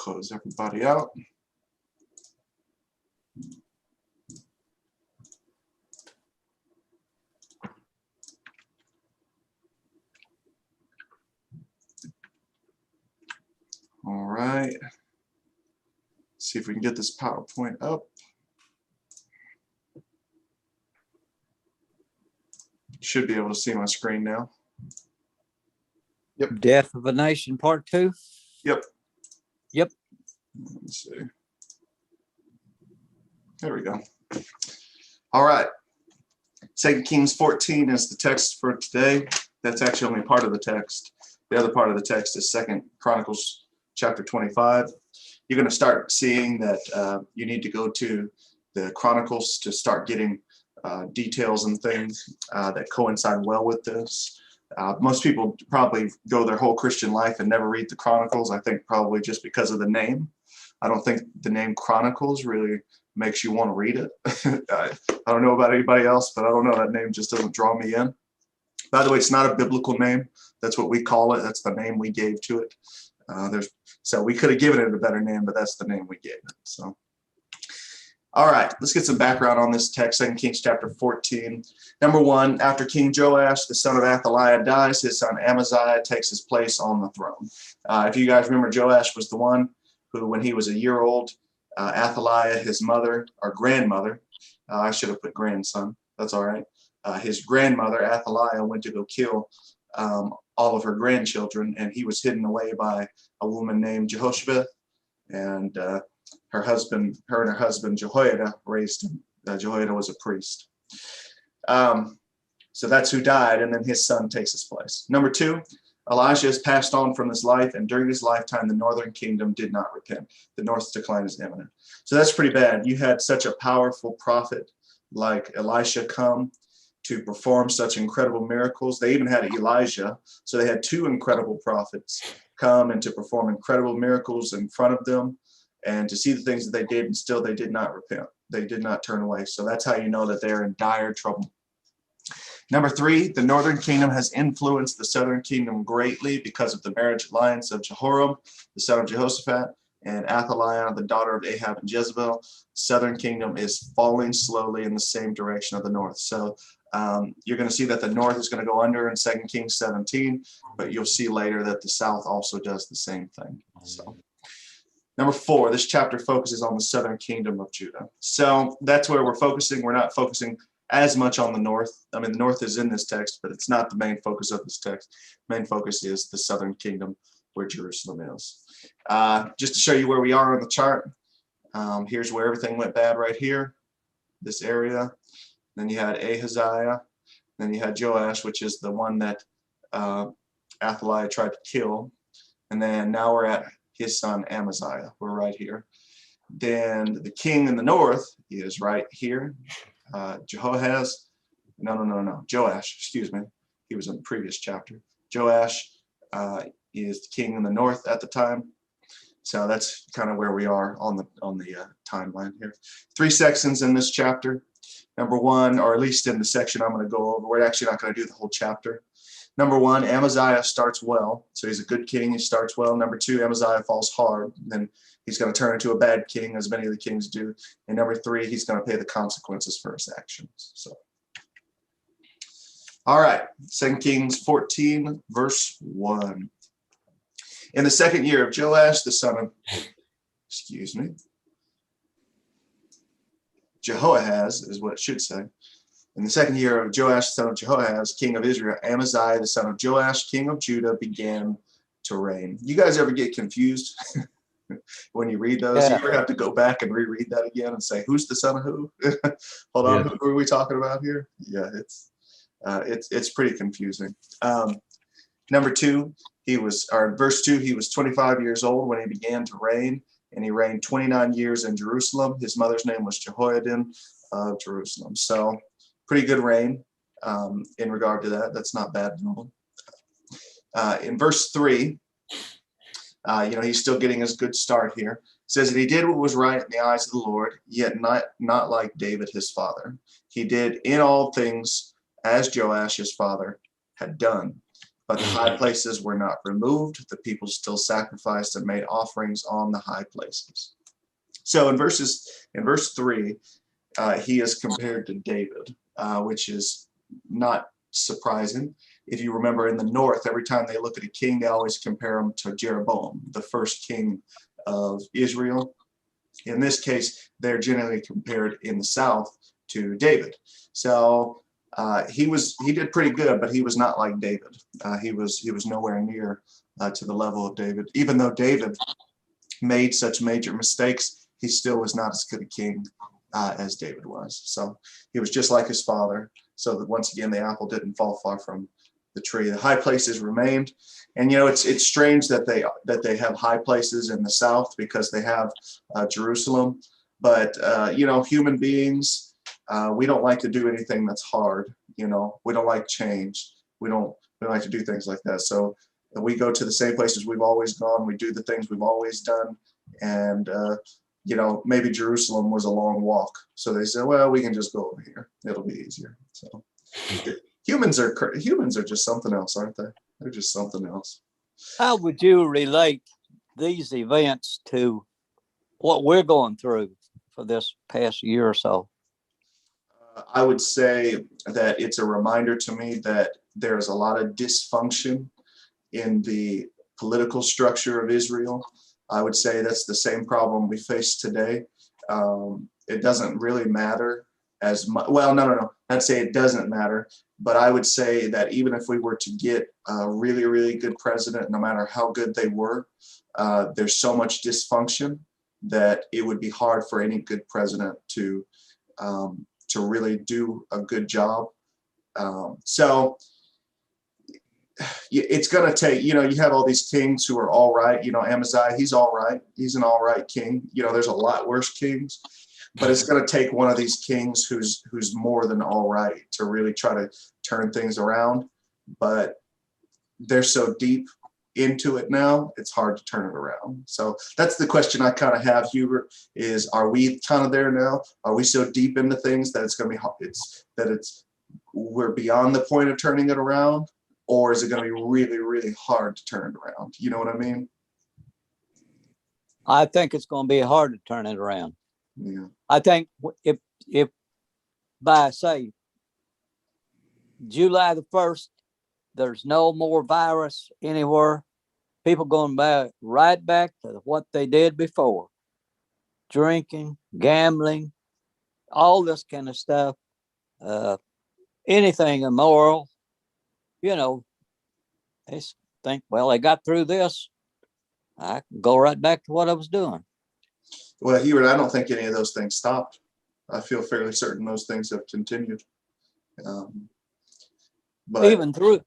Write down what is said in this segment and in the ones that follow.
Close everybody out. All right. See if we can get this PowerPoint up. Should be able to see my screen now. Yep. Death of a Nation, Part 2. Yep. Yep. Let's see. There we go. All right. 2 Kings 14 is the text for today. That's actually only part of the text. The other part of the text is 2 Chronicles chapter 25. You're going to start seeing that you need to go to the Chronicles to start getting details and things that coincide well with this. Most people probably go their whole Christian life and never read the Chronicles. I think probably just because of the name. I don't think the name Chronicles really makes you want to read it. I don't know about anybody else, but I don't know, that name just doesn't draw me in. By the way, it's not a biblical name. That's what we call it. That's the name we gave to it. So we could have given it a better name, but that's the name we gave it. So, all right, let's get some background on this text, 2 Kings chapter 14. Number 1, after King Joash, the son of Athaliah, dies, his son Amaziah takes his place on the throne. If you guys remember, Joash was the one who, when he was a year old, Athaliah, his mother, or grandmother, I should have put grandson, that's all right. His grandmother, Athaliah, went to go kill all of her grandchildren, and he was hidden away by a woman named Jehoshaphat, and her and her husband Jehoiada raised him. Jehoiada was a priest. So that's who died, and then his son takes his place. Number 2, Elijah has passed on from this life, and during his lifetime, the northern kingdom did not repent. The north's decline is imminent. So that's pretty bad. You had such a powerful prophet like Elisha come to perform such incredible miracles. They even had Elijah. So they had 2 incredible prophets come and to perform incredible miracles in front of them and to see the things that they did, and still they did not repent. They did not turn away. So that's how you know that they're in dire trouble. Number 3, the northern kingdom has influenced the southern kingdom greatly because of the marriage alliance of Jehoram, the son of Jehoshaphat, and Athaliah, the daughter of Ahab and Jezebel. The southern kingdom is falling slowly in the same direction of the north. So you're going to see that the north is going to go under in 2 Kings 17, but you'll see later that the south also does the same thing. So, number 4, this chapter focuses on the southern kingdom of Judah. So that's where we're focusing. We're not focusing as much on the north. I mean, the north is in this text, but it's not the main focus of this text. Main focus is the southern kingdom where Jerusalem is. Just to show you where we are on the chart, here's where everything went bad right here, this area. Then you had Ahaziah, then you had Joash, which is the one that Athaliah tried to kill. And then now we're at his son Amaziah. We're right here. Then the king in the north is right here. Joash, excuse me. He was in the previous chapter. Joash is the king in the north at the time. So that's kind of where we are on the timeline here. 3 sections in this chapter. Number 1, or at least in the section I'm going to go over, we're actually not going to do the whole chapter. Number 1, Amaziah starts well. So he's a good king. He starts well. Number 2, Amaziah falls hard. Then he's going to turn into a bad king, as many of the kings do. And number 3, he's going to pay the consequences for his actions. So, all right, 2 Kings 14, verse 1. In the 2nd year of Joash, the son of, Jehoahaz is what it should say. In the 2nd year of Joash, son of Jehoahaz, king of Israel, Amaziah, the son of Joash, king of Judah, began to reign. You guys ever get confused when you read those? Yeah. You ever have to go back and reread that again and say, who's the son of who? Hold on, who are we talking about here? Yeah, it's pretty confusing. Number 2, verse 2, he was 25 years old when he began to reign, and he reigned 29 years in Jerusalem. His mother's name was Jehoiadin of Jerusalem. So pretty good reign in regard to that. That's not bad at all. In verse 3, he's still getting his good start here. It says that he did what was right in the eyes of the Lord, yet not like David his father. He did in all things as Joash his father had done. but the high places were not removed. The people still sacrificed and made offerings on the high places. So in verse 3, he is compared to David, which is not surprising. If you remember, in the north, every time they look at a king, they always compare him to Jeroboam, the first king of Israel. In this case, they're generally compared in the south to David. So he did pretty good, but he was not like David. He was nowhere near to the level of David. Even though David made such major mistakes, he still was not as good a king as David was. So he was just like his father. So that once again, the apple didn't fall far from the tree. The high places remained, and it's strange that they have high places in the south because they have Jerusalem. But human beings, we don't like to do anything that's hard. We don't like change. We don't like to do things like that. So we go to the same places we've always gone. We do the things we've always done, and maybe Jerusalem was a long walk. So they said, well, we can just go over here. It'll be easier. So humans are just something else, aren't they? They're just something else. How would you relate these events to what we're going through for this past year or so? I would say that it's a reminder to me that there's a lot of dysfunction in the political structure of Israel. I would say that's the same problem we face today. It doesn't really matter as much. Well, no. I'd say it doesn't matter, but I would say that even if we were to get a really, really good president, no matter how good they were, there's so much dysfunction that it would be hard for any good president to really do a good job. So it's going to take, you have all these kings who are all right. Amaziah, he's all right. He's an all right king. There's a lot worse kings, but it's going to take one of these kings who's more than all right to really try to turn things around. But they're so deep into it now, it's hard to turn it around. So that's the question I kind of have, Hubert, is are we kind of there now? Are we so deep into things that it's going to be we're beyond the point of turning it around? Or is it going to be really, really hard to turn it around? You know what I mean? I think it's going to be hard to turn it around. Yeah. I think if by, say, July the 1st, there's no more virus anywhere, people going right back to what they did before. Drinking, gambling, all this kind of stuff, anything immoral. They think, well, they got through this, I can go right back to what I was doing. Well, Hubert, I don't think any of those things stopped. I feel fairly certain those things have continued. But even through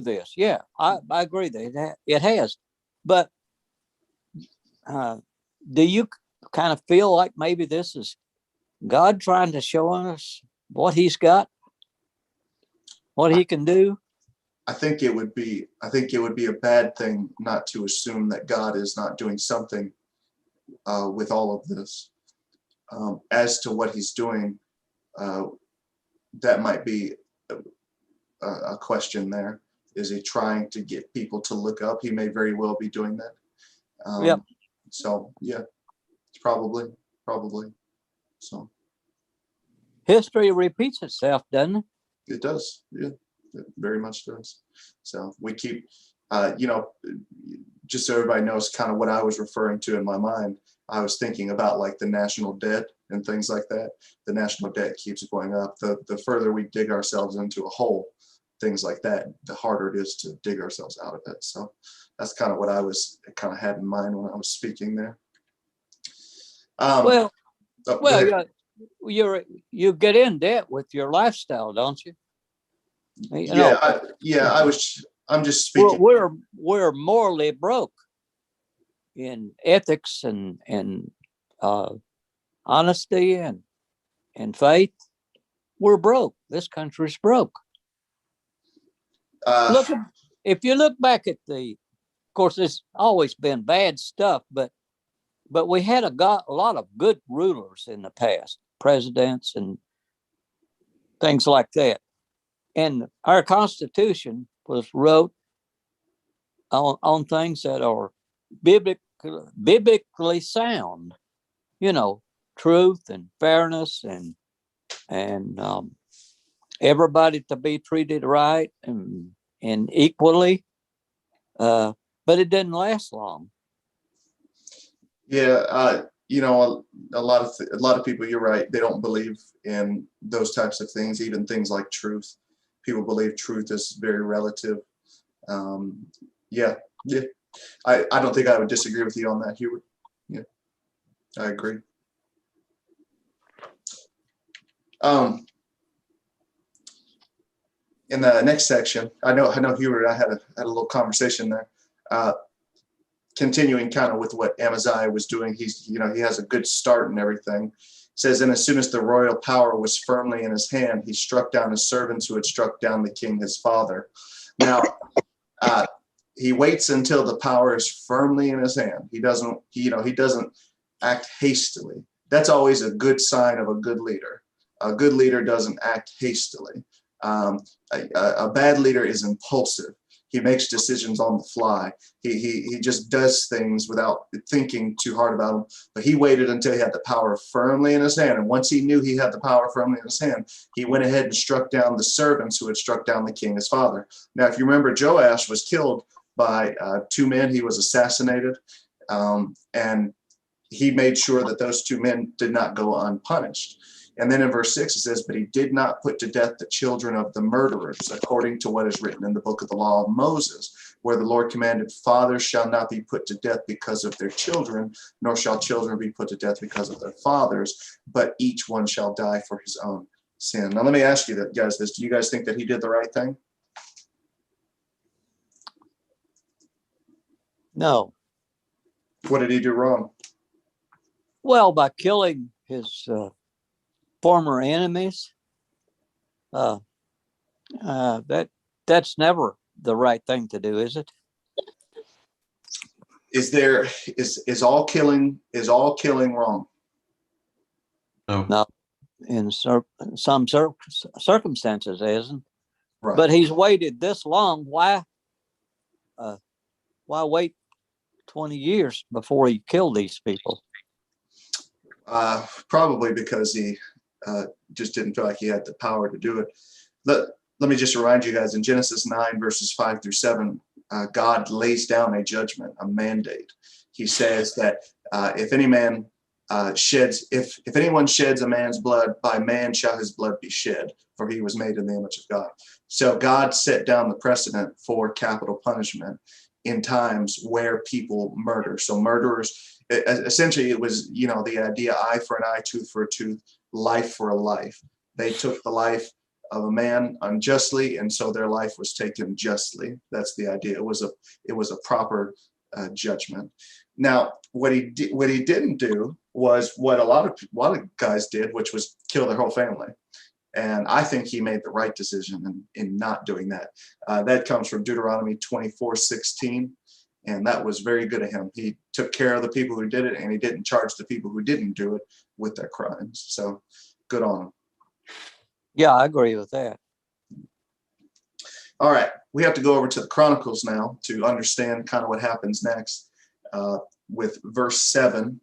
this, yeah, I agree that it has. But do you kind of feel like maybe this is God trying to show us what He's got, what He can do? I think it would be a bad thing not to assume that God is not doing something with all of this. As to what He's doing, that might be a question there. Is He trying to get people to look up? He may very well be doing that. Yep. So yeah, probably. So history repeats itself, doesn't it? It does. Yeah, it very much does. So we keep, just so everybody knows kind of what I was referring to in my mind. I was thinking about like the national debt and things like that. The national debt keeps going up. The further we dig ourselves into a hole, things like that, the harder it is to dig ourselves out of it. So that's kind of what I was kind of had in mind when I was speaking there. You get in debt with your lifestyle, don't you? I'm just speaking. We're morally broke in ethics and honesty and faith. We're broke. This country's broke. If you look back at of course, there's always been bad stuff, but we had a lot of good rulers in the past, presidents and things like that. And our Constitution was wrote on things that are biblically sound, you know, truth and fairness and everybody to be treated right and equally. But it didn't last long. Yeah, a lot of people, you're right, they don't believe in those types of things, even things like truth. People believe truth is very relative. Um, yeah, yeah. I don't think I would disagree with you on that, Hubert. Yeah, I agree. Um, in the next section, I know Hubert and I had a little conversation there. Continuing kind of with what Amaziah was doing, he has a good start and everything. It says, and as soon as the royal power was firmly in his hand, he struck down his servants who had struck down the king his father. Now, he waits until the power is firmly in his hand. He doesn't act hastily. That's always a good sign of a good leader. A good leader doesn't act hastily. A bad leader is impulsive. He makes decisions on the fly. He just does things without thinking too hard about them. But he waited until he had the power firmly in his hand. And once he knew he had the power firmly in his hand, he went ahead and struck down the servants who had struck down the king, his father. Now, if you remember, Joash was killed by two men. He was assassinated. And he made sure that those two men did not go unpunished. And then in verse 6, it says, but he did not put to death the children of the murderers, according to what is written in the book of the law of Moses, where the Lord commanded, fathers shall not be put to death because of their children, nor shall children be put to death because of their fathers, but each one shall die for his own sin. Now, let me ask you that, guys, do you guys think that he did the right thing? No. What did he do wrong? Well, by killing his former enemies, that's never the right thing to do, is it? Is all killing wrong? No, in some circumstances, it isn't. Right. But he's waited this long. Why wait 20 years before he killed these people? Probably because he just didn't feel like he had the power to do it. Let me just remind you guys, in Genesis 9, verses 5 through 7, God lays down a judgment, a mandate. He says that if anyone sheds a man's blood, by man shall his blood be shed, for he was made in the image of God. So God set down the precedent for capital punishment in times where people murder. So murderers, essentially, it was, the idea, eye for an eye, tooth for a tooth, life for a life. They took the life of a man unjustly, and so their life was taken justly. That's the idea. It was a proper judgment. Now, what he didn't do was what a lot of guys did, which was kill their whole family. And I think he made the right decision in not doing that. That comes from Deuteronomy 24:16. And that was very good of him. He took care of the people who did it, and he didn't charge the people who didn't do it with their crimes. So good on him. Yeah, I agree with that. All right. We have to go over to the Chronicles now to understand kind of what happens next with verse 7.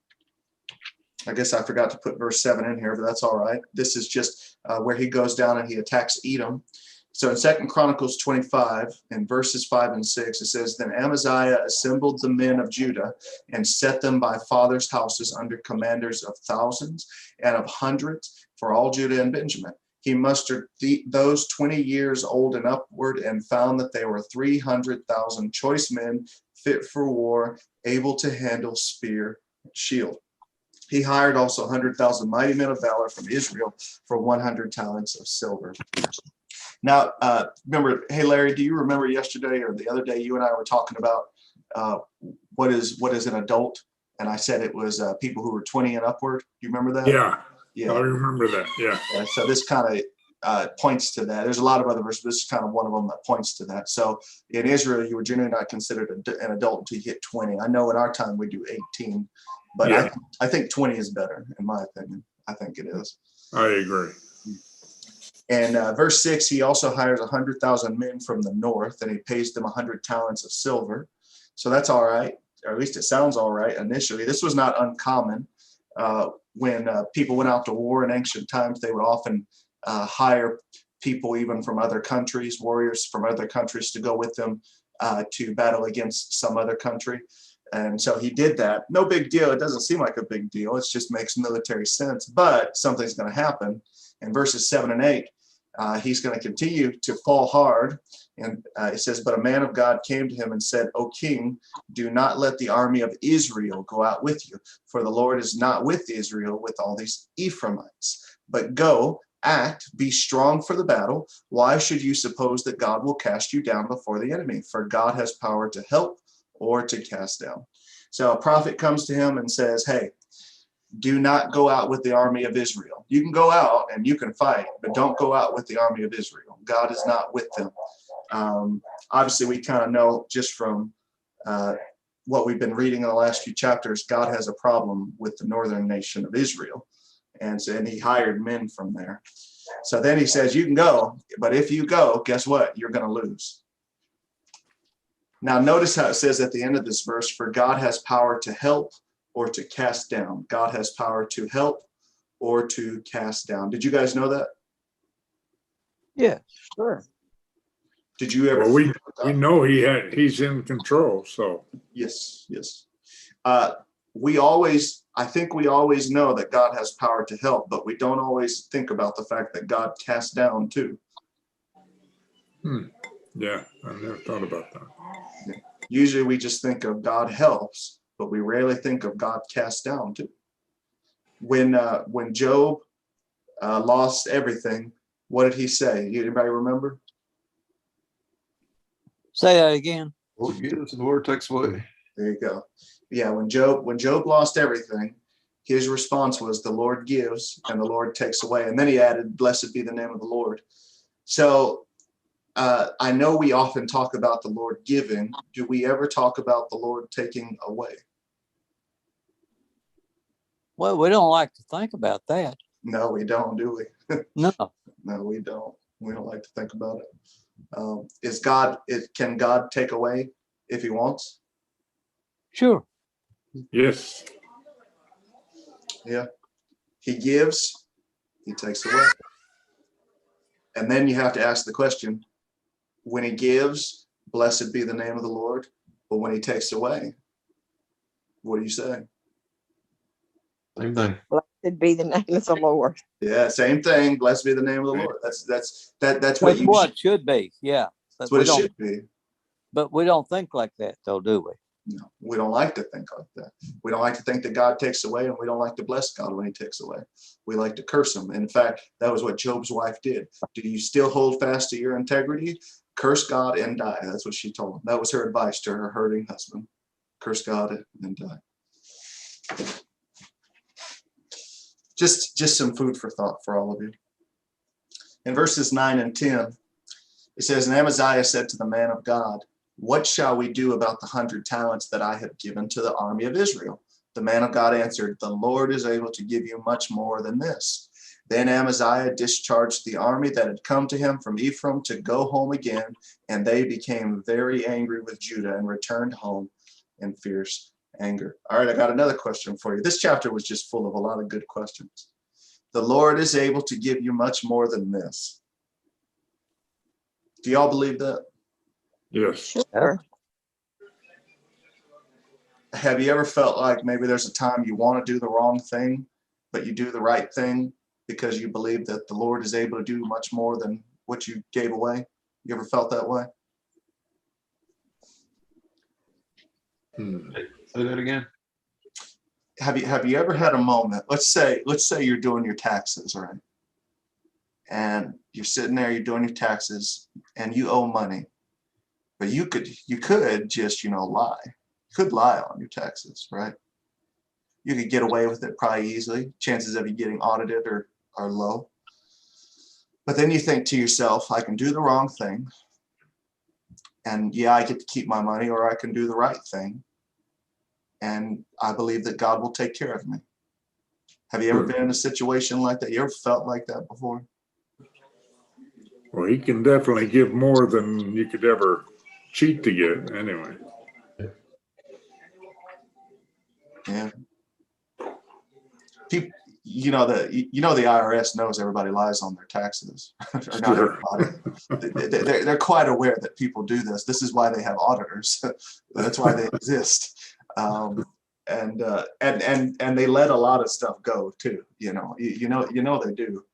I guess I forgot to put verse 7 in here, but that's all right. This is just where he goes down and he attacks Edom. So in 2 Chronicles 25, in verses 5 and 6, it says, then Amaziah assembled the men of Judah and set them by fathers' houses under commanders of thousands and of hundreds for all Judah and Benjamin. He mustered those 20 years old and upward and found that there were 300,000 choice men fit for war, able to handle spear and shield. He hired also 100,000 mighty men of valor from Israel for 100 talents of silver. Now, remember, hey, Larry, do you remember yesterday or the other day you and I were talking about what is an adult? And I said it was people who were 20 and upward. Do you remember that? Yeah, I remember that. Yeah. So this kind of points to that. There's a lot of other verses. This is kind of one of them that points to that. So in Israel, you were generally not considered an adult until you hit 20. I know in our time we do 18, but Yeah. I think 20 is better, in my opinion. I think it is. I agree. And verse 6, he also hires 100,000 men from the north, and he pays them 100 talents of silver. So that's all right, or at least it sounds all right initially. This was not uncommon. When people went out to war in ancient times, they would often hire people even from other countries, warriors from other countries, to go with them to battle against some other country. And so he did that. No big deal. It doesn't seem like a big deal. It just makes military sense, but something's going to happen. In verses 7 and 8, he's going to continue to fall hard. And it says, but a man of God came to him and said, O king, do not let the army of Israel go out with you, for the Lord is not with Israel, with all these Ephraimites. But go, act, be strong for the battle. Why should you suppose that God will cast you down before the enemy? For God has power to help or to cast down. So a prophet comes to him and says, hey, do not go out with the army of Israel. You can go out and you can fight, but don't go out with the army of Israel. God is not with them. Obviously, we kind of know just from what we've been reading in the last few chapters, God has a problem with the northern nation of Israel. And he hired men from there. So then he says, you can go, but if you go, guess what? You're going to lose. Now, notice how it says at the end of this verse, for God has power to help or to cast down. God has power to help or to cast down. Did you guys know that? Yeah, sure. Did you ever? Well, we know he's in control, so. Yes. I think we always know that God has power to help, but we don't always think about the fact that God casts down too. Yeah, I never thought about that. Usually we just think of God helps, but we rarely think of God casts down too. When Job lost everything, what did he say? Anybody remember? Say that again. Lord gives and the Lord takes away. There you go. Yeah, when Job lost everything, his response was, the Lord gives and the Lord takes away. And then he added, blessed be the name of the Lord. So I know we often talk about the Lord giving. Do we ever talk about the Lord taking away? Well, we don't like to think about that. No, we don't, do we? No. No, we don't. We don't like to think about it. Can God take away if he wants? Sure. Yes. Yeah. He gives, he takes away. And then you have to ask the question, when he gives, blessed be the name of the Lord. But when he takes away, what do you say? Same thing. Blessed be the name of the Lord. Yeah, same thing. Blessed be the name of the Lord. That's That's what you what should be. Yeah. That's what it should be. But we don't think like that, though, do we? No, we don't like to think like that. We don't like to think that God takes away, and we don't like to bless God when he takes away. We like to curse him. In fact, that was what Job's wife did. Do you still hold fast to your integrity? Curse God and die. That's what she told him. That was her advice to her hurting husband. Curse God and die. Just some food for thought for all of you. In verses 9 and 10, it says, and Amaziah said to the man of God, what shall we do about the 100 talents that I have given to the army of Israel? The man of God answered, the Lord is able to give you much more than this. Then Amaziah discharged the army that had come to him from Ephraim to go home again, and they became very angry with Judah and returned home in fierce anger. All right, I got another question for you. This chapter was just full of a lot of good questions. The Lord is able to give you much more than this. Do y'all believe that? Yes. Sure. Have you ever felt like maybe there's a time you want to do the wrong thing, but you do the right thing because you believe that the Lord is able to do much more than what you gave away? You ever felt that way? Say that again. Have you ever had a moment? Let's say you're doing your taxes, right? And you're sitting there, you're doing your taxes, and you owe money, but you could just lie. You could lie on your taxes, right? You could get away with it probably easily. Chances of you getting audited are low. But then you think to yourself, I can do the wrong thing, and yeah, I get to keep my money, or I can do the right thing, and I believe that God will take care of me. Have you ever been in a situation like that? You ever felt like that before? Well, he can definitely give more than you could ever cheat to get anyway. Yeah. People, the IRS knows everybody lies on their taxes. Or not Sure. everybody. They're quite aware that people do this. This is why they have auditors. That's why they exist. And they let a lot of stuff go too. You know they do.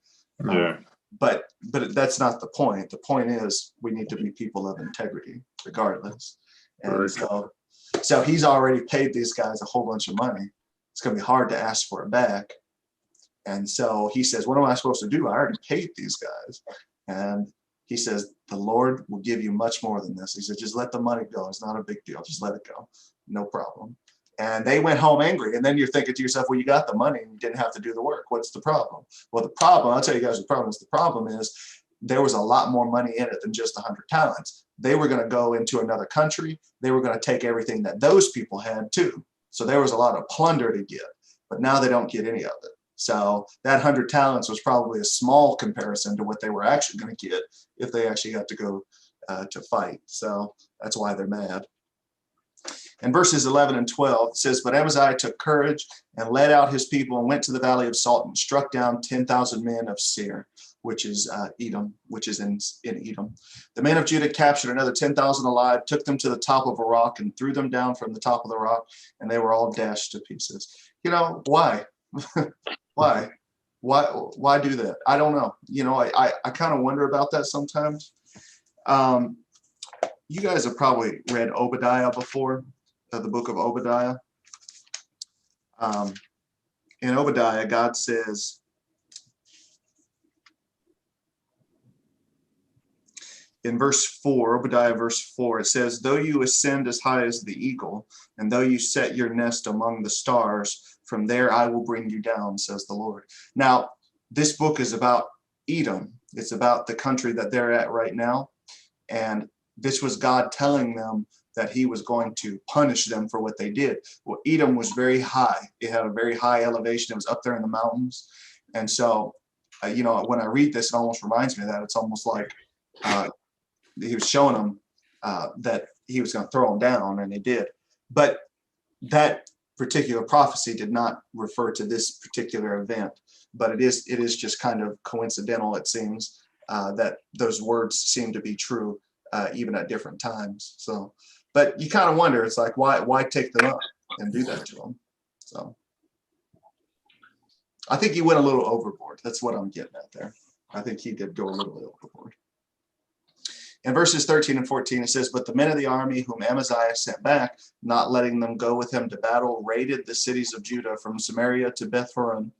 Yeah. But that's not the point. The point is we need to be people of integrity, regardless. And Right. so he's already paid these guys a whole bunch of money. It's going to be hard to ask for it back. And so he says, what am I supposed to do? I already paid these guys. And he says, the Lord will give you much more than this. He said, just let the money go. It's not a big deal. Just let it go. No problem. And they went home angry. And then you're thinking to yourself, well, you got the money and you didn't have to do the work. What's the problem? Well, the problem, I'll tell you guys the problem is. The problem is there was a lot more money in it than just 100 talents. They were going to go into another country. They were going to take everything that those people had too. So there was a lot of plunder to get, but now they don't get any of it. So that 100 talents was probably a small comparison to what they were actually going to get if they actually got to go to fight. So that's why they're mad. In verses 11 and 12, it says, but Amaziah took courage and led out his people and went to the valley of Salt and struck down 10,000 men of Seir, which is Edom, which is in Edom. The men of Judah captured another 10,000 alive, took them to the top of a rock and threw them down from the top of the rock, and they were all dashed to pieces. Why? Why do that? I don't know. I kind of wonder about that sometimes. You guys have probably read Obadiah before, the book of Obadiah. In Obadiah, God says, in verse 4, Obadiah verse 4, it says, though you ascend as high as the eagle, and though you set your nest among the stars, from there I will bring you down, says the Lord. Now, this book is about Edom. It's about the country that they're at right now. And this was God telling them that he was going to punish them for what they did. Well, Edom was very high. It had a very high elevation. It was up there in the mountains. And so, when I read this, it almost reminds me of that. It's almost like he was showing them that he was going to throw them down, and he did. But that particular prophecy did not refer to this particular event. But it is just kind of coincidental, it seems, that those words seem to be true even at different times. So, but you kind of wonder, it's like, why take them up and do that to them? So I think he went a little overboard. That's what I'm getting at there. I think he did go a little bit overboard. In verses 13 and 14, it says, but the men of the army whom Amaziah sent back, not letting them go with him to battle, raided the cities of Judah from Samaria to Beth-horon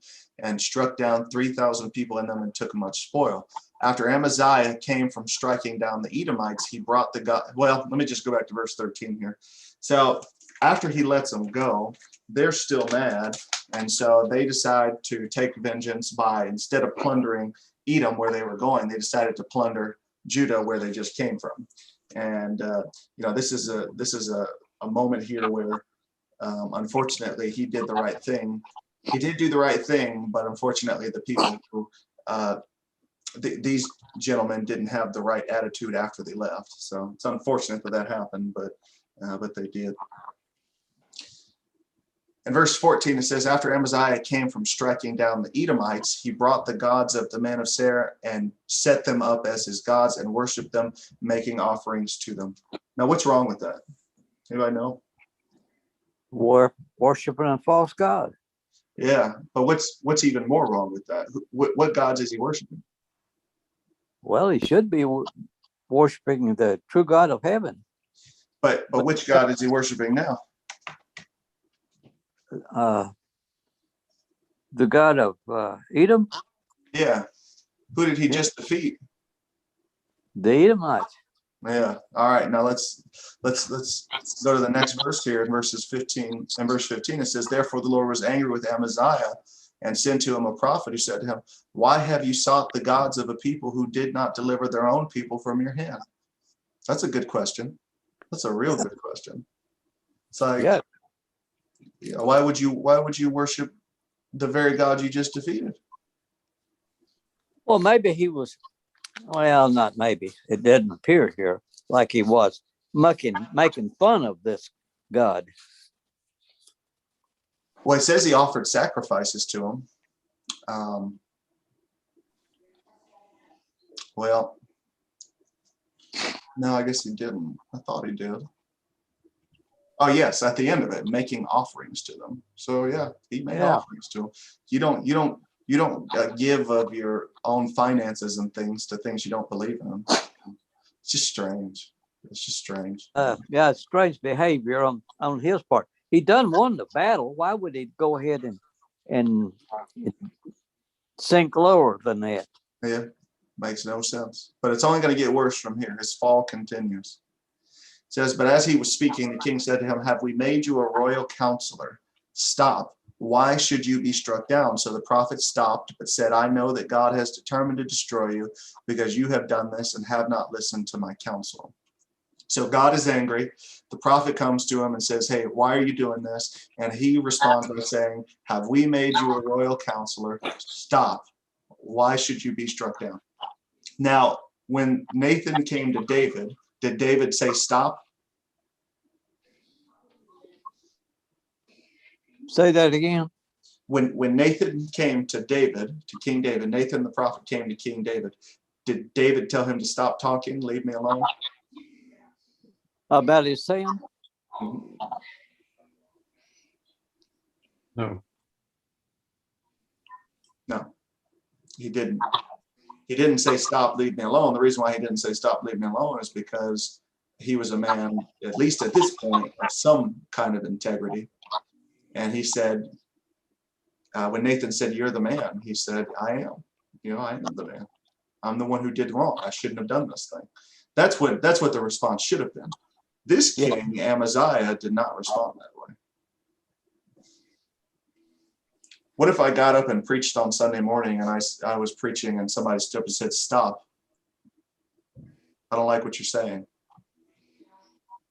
and struck down 3,000 people in them and took much spoil. After Amaziah came from striking down the Edomites, he brought the God. Well, let me just go back to verse 13 here. So after he lets them go, they're still mad. And so they decide to take vengeance by, instead of plundering Edom where they were going, they decided to plunder Judah where they just came from. And this is a moment here where unfortunately he did the right thing. He did do the right thing, but unfortunately the people who these gentlemen didn't have the right attitude after they left. So it's unfortunate that happened, but they did. In verse 14, it says, after Amaziah came from striking down the Edomites, he brought the gods of the men of Seir and set them up as his gods and worshiped them, making offerings to them. Now, what's wrong with that? Anybody know? Worshiping a false god. Yeah, but what's even more wrong with that? What gods is he worshiping? Well, he should be worshiping the true God of heaven. But which God is he worshiping now? The God of Edom. Yeah. Who did he just defeat? The Edomites. Yeah. All right. Now let's go to the next verse here in verses 15. In verse 15, it says, therefore the Lord was angry with Amaziah and sent to him a prophet who said to him, why have you sought the gods of a people who did not deliver their own people from your hand? That's a good question. That's a real good question. It's like, Yeah. Why would you worship the very God you just defeated? Well, maybe he was. Well, not maybe. It didn't appear here like he was making fun of this God. Well, it says he offered sacrifices to him. Well, no, I guess he didn't. I thought he did. Oh yes, at the end of it, making offerings to them. So yeah, he made Yeah. offerings to them. You don't give of your own finances and things to things you don't believe in. It's just strange. It's just strange. Yeah, it's strange behavior on his part. He done won the battle. Why would he go ahead and sink lower than that? Yeah, makes no sense. But it's only going to get worse from here. His fall continues. It says, but as he was speaking, the king said to him, have we made you a royal counselor? Stop. Why should you be struck down? So the prophet stopped, but said, I know that God has determined to destroy you because you have done this and have not listened to my counsel. So God is angry. The prophet comes to him and says, hey, why are you doing this? And he responds by saying, have we made you a royal counselor? Stop. Why should you be struck down? Now, when Nathan came to David, did David say stop? Say that again. When Nathan came to David, to King David, Nathan the prophet came to King David, did David tell him to stop talking, leave me alone? About his sin? No. No, he didn't. He didn't say stop, leave me alone. The reason why he didn't say stop, leave me alone is because he was a man, at least at this point, of some kind of integrity. And he said, when Nathan said, you're the man, he said, I am. I am the man. I'm the one who did wrong. I shouldn't have done this thing. That's what the response should have been. This king, Amaziah, did not respond that way. What if I got up and preached on Sunday morning and I was preaching and somebody stood up and said, stop. I don't like what you're saying.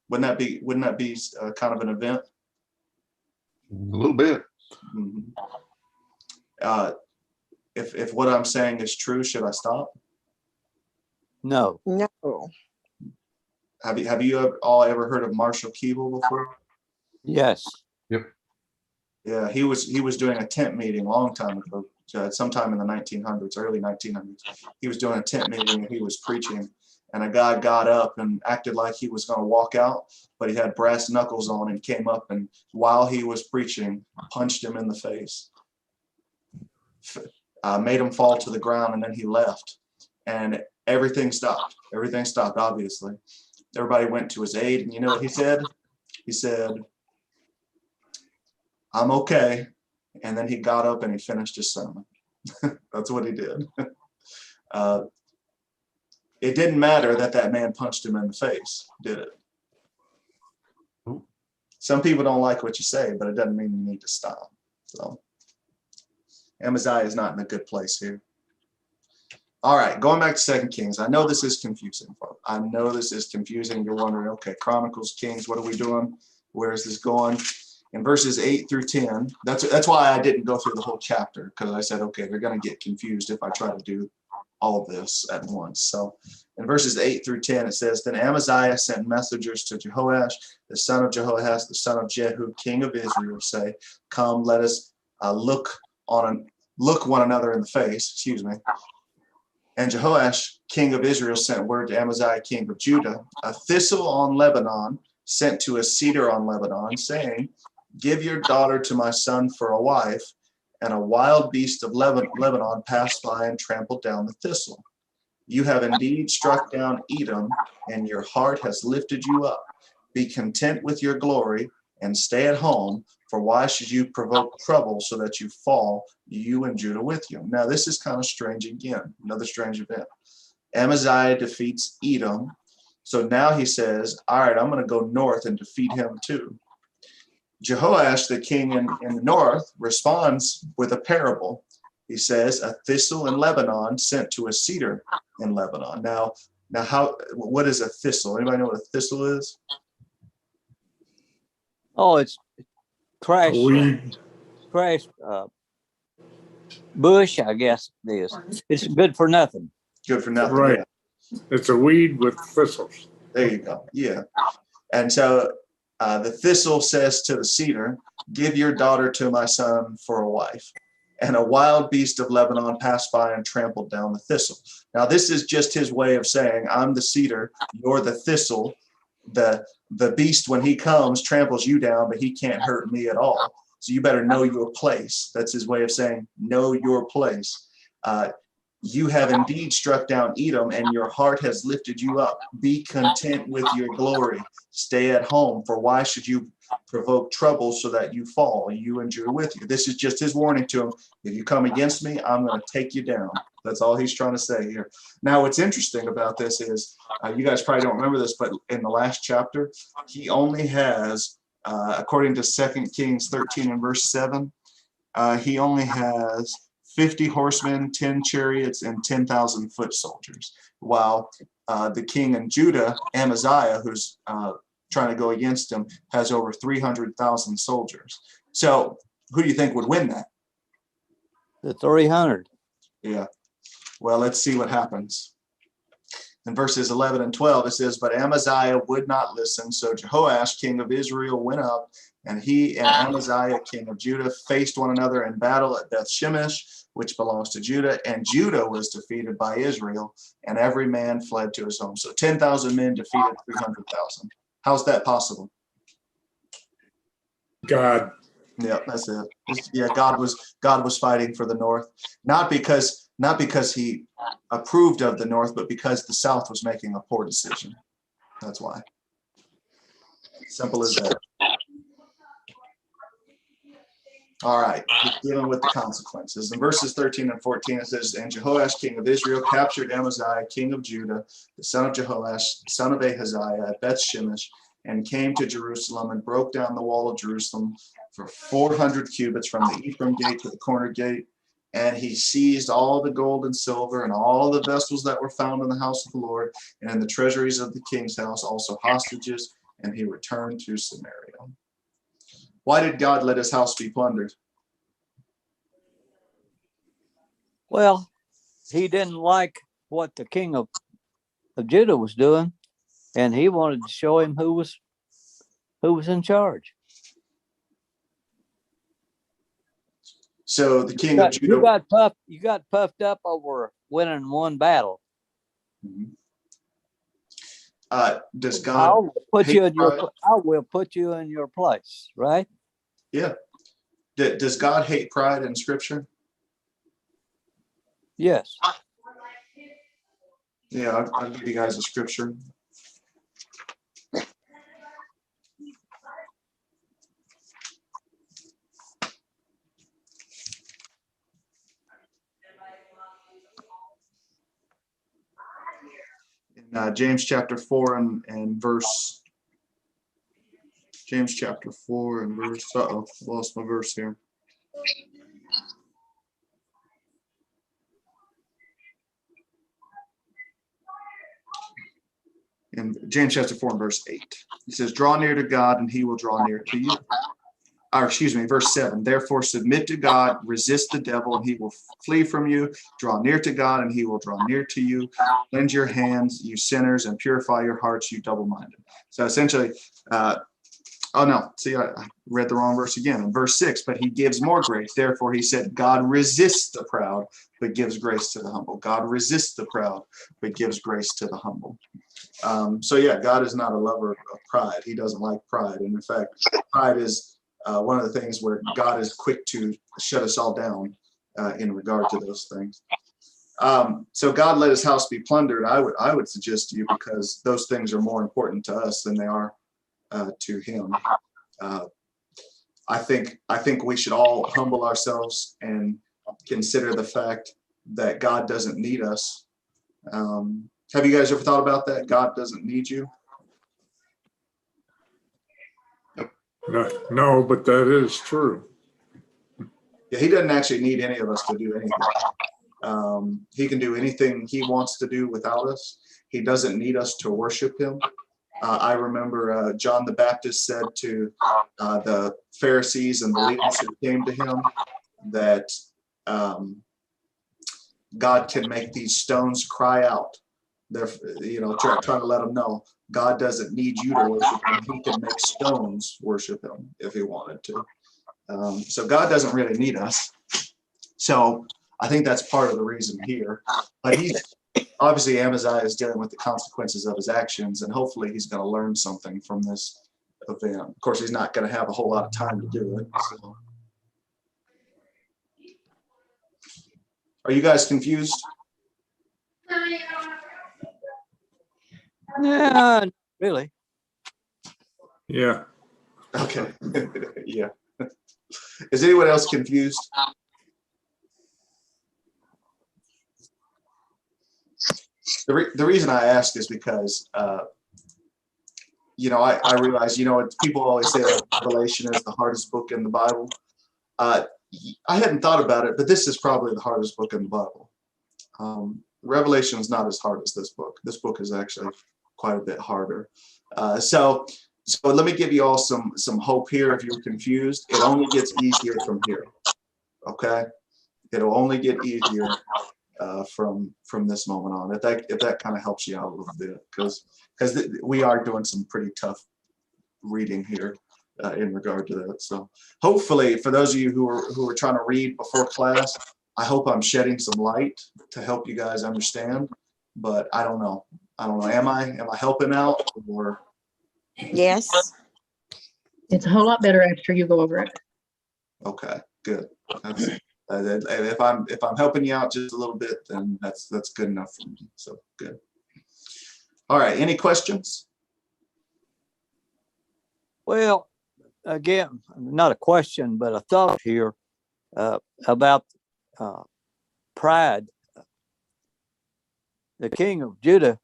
Wouldn't that be kind of an event? A little bit. Mm-hmm. If what I'm saying is true, should I stop? No. No. Have you all ever heard of Marshall Keeble before? Yes. Yep. Yeah, he was doing a tent meeting a long time ago, sometime in the 1900s, early 1900s. He was doing a tent meeting and he was preaching, and a guy got up and acted like he was going to walk out, but he had brass knuckles on and came up and while he was preaching, punched him in the face, made him fall to the ground, and then he left. And everything stopped. Everything stopped, obviously. Everybody went to his aid, and you know what he said? He said, I'm okay. And then he got up and he finished his sermon. That's what he did. It didn't matter that man punched him in the face, did it? Some people don't like what you say, but it doesn't mean you need to stop. So Amaziah is not in a good place here. All right, going back to 2 Kings. I know this is confusing, folks. I know this is confusing. You're wondering, okay, Chronicles, Kings, what are we doing? Where is this going? In verses 8 through 10, that's why I didn't go through the whole chapter, because I said, okay, they're going to get confused if I try to do all of this at once. So in verses 8 through 10, it says, then Amaziah sent messengers to Jehoash, the son of Jehoahaz, the son of Jehu, king of Israel, say, come, let us look one another in the face, And Jehoash, king of Israel, sent word to Amaziah, king of Judah, a thistle on Lebanon sent to a cedar on Lebanon, saying, give your daughter to my son for a wife. And a wild beast of Lebanon passed by and trampled down the thistle. You have indeed struck down Edom, and your heart has lifted you up. Be content with your glory and stay at home, for why should you provoke trouble so that you fall, you and Judah with you? Now, this is kind of strange again, another strange event. Amaziah defeats Edom. So now he says, all right, I'm going to go north and defeat him too. Jehoash, the king in the north, responds with a parable. He says, a thistle in Lebanon sent to a cedar in Lebanon. Now, what is a thistle? Anybody know what a thistle is? Oh, it's crash bush, I guess it is. It's good for nothing. Good for nothing. Right. Yeah. It's a weed with thistles. There you go. Yeah. And so the thistle says to the cedar, give your daughter to my son for a wife. And a wild beast of Lebanon passed by and trampled down the thistle. Now, this is just his way of saying, I'm the cedar, you're the thistle. The beast, when he comes, tramples you down, but he can't hurt me at all. So you better know your place. That's his way of saying, know your place. You have indeed struck down Edom, and your heart has lifted you up. Be content with your glory. Stay at home, for why should you provoke trouble so that you fall, you and Judah with you? This is just his warning to him. If you come against me, I'm going to take you down. That's all he's trying to say here. Now, what's interesting about this is, you guys probably don't remember this, but in the last chapter, he only has, according to 2 Kings 13 and verse 7, he only has 50 horsemen, 10 chariots, and 10,000 foot soldiers, while the king in Judah, Amaziah, who's trying to go against him, has over 300,000 soldiers. So who do you think would win that? The 300. Yeah. Well, let's see what happens. In verses 11 and 12, it says, but Amaziah would not listen. So Jehoash, king of Israel, went up, and he and Amaziah, king of Judah, faced one another in battle at Beth Shemesh, which belongs to Judah. And Judah was defeated by Israel, and every man fled to his home. So 10,000 men defeated 300,000. How's that possible? God. Yeah, that's it. Yeah, God was fighting for the north, not because he approved of the north, but because the south was making a poor decision. That's why. Simple as that. All right, dealing with the consequences. In verses 13 and 14, it says, and Jehoash, king of Israel, captured Amaziah, king of Judah, the son of Jehoash, son of Ahaziah, at Beth Shemesh, and came to Jerusalem and broke down the wall of Jerusalem for 400 cubits from the Ephraim gate to the corner gate. And he seized all the gold and silver and all the vessels that were found in the house of the Lord and in the treasuries of the king's house, also hostages, and he returned to Samaria. Why did God let his house be plundered? Well, he didn't like what the king of Judah was doing, and he wanted to show him who was in charge. So the king of Judah. You got puffed up over winning one battle. Does God? I will put you in your place, right? Yeah. Does God hate pride in Scripture? Yes. Yeah, I'll give you guys a scripture. In James chapter 4 and verse. James chapter 4 and verse. Uh-oh, lost my verse here. In James chapter 4 and verse 8, he says, draw near to God and he will draw near to you. Or excuse me, verse 7, therefore submit to God, resist the devil and he will flee from you. Draw near to God and he will draw near to you. Cleanse your hands, you sinners, and purify your hearts, you double-minded. So essentially, oh no, see, I read the wrong verse again. In verse 6, but he gives more grace. Therefore he said, God resists the proud, but gives grace to the humble. God resists the proud, but gives grace to the humble. So yeah, God is not a lover of pride. He doesn't like pride. And in fact, pride is one of the things where God is quick to shut us all down in regard to those things. So God let his house be plundered. I would suggest to you because those things are more important to us than they are to him. I think we should all humble ourselves and consider the fact that God doesn't need us. Have you guys ever thought about that? God doesn't need you. No, but that is true. Yeah, he doesn't actually need any of us to do anything. He can do anything he wants to do without us. He doesn't need us to worship him. I remember John the Baptist said to the Pharisees and the leaders who came to him that God can make these stones cry out. They're, trying to let them know God doesn't need you to worship him. He can make stones worship him if he wanted to. So God doesn't really need us. So I think that's part of the reason here. But he's obviously, Amaziah is dealing with the consequences of his actions, and hopefully he's going to learn something from this event. Of course, he's not going to have a whole lot of time to do it. So. Are you guys confused? Yeah, not really. Yeah. Okay. Yeah. Is anyone else confused? The reason I ask is because, I realize, people always say that Revelation is the hardest book in the Bible. I hadn't thought about it, but this is probably the hardest book in the Bible. Revelation is not as hard as this book. This book is actually quite a bit harder. So let me give you all some hope here. If you're confused, it only gets easier from here. Okay, it'll only get easier from this moment on. If that kind of helps you out a little bit, because we are doing some pretty tough reading here in regard to that. So hopefully, for those of you who are trying to read before class, I hope I'm shedding some light to help you guys understand. But I don't know. Am I helping out or? Yes. It's a whole lot better after you go over it. Okay, good. That's, and if I'm helping you out just a little bit, then that's good enough for me. So good. All right. Any questions? Well, again, not a question, but a thought here about pride. The king of Judah,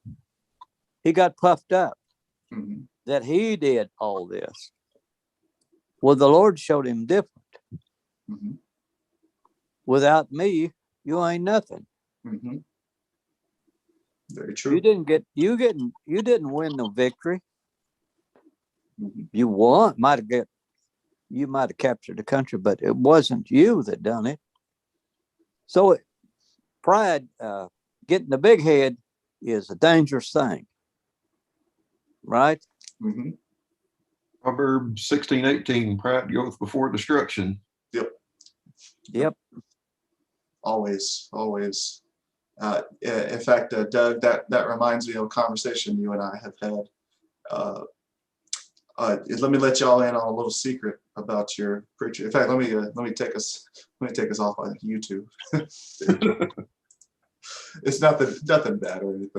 he got puffed up Mhm. that he did all this. Well, the Lord showed him different. Mhm. Without me, you ain't nothing. Mhm. Very true. You didn't win no victory. Mhm. You won, you might have captured the country, but it wasn't you that done it. So pride, getting the big head is a dangerous thing, right? Mhm. Proverbs 16:18, pride goeth before destruction. Yep. Always. In fact, Doug, that reminds me of a conversation you and I have had. Let me let y'all in on a little secret about your preacher. In fact, let me take us off on YouTube. It's nothing bad or anything.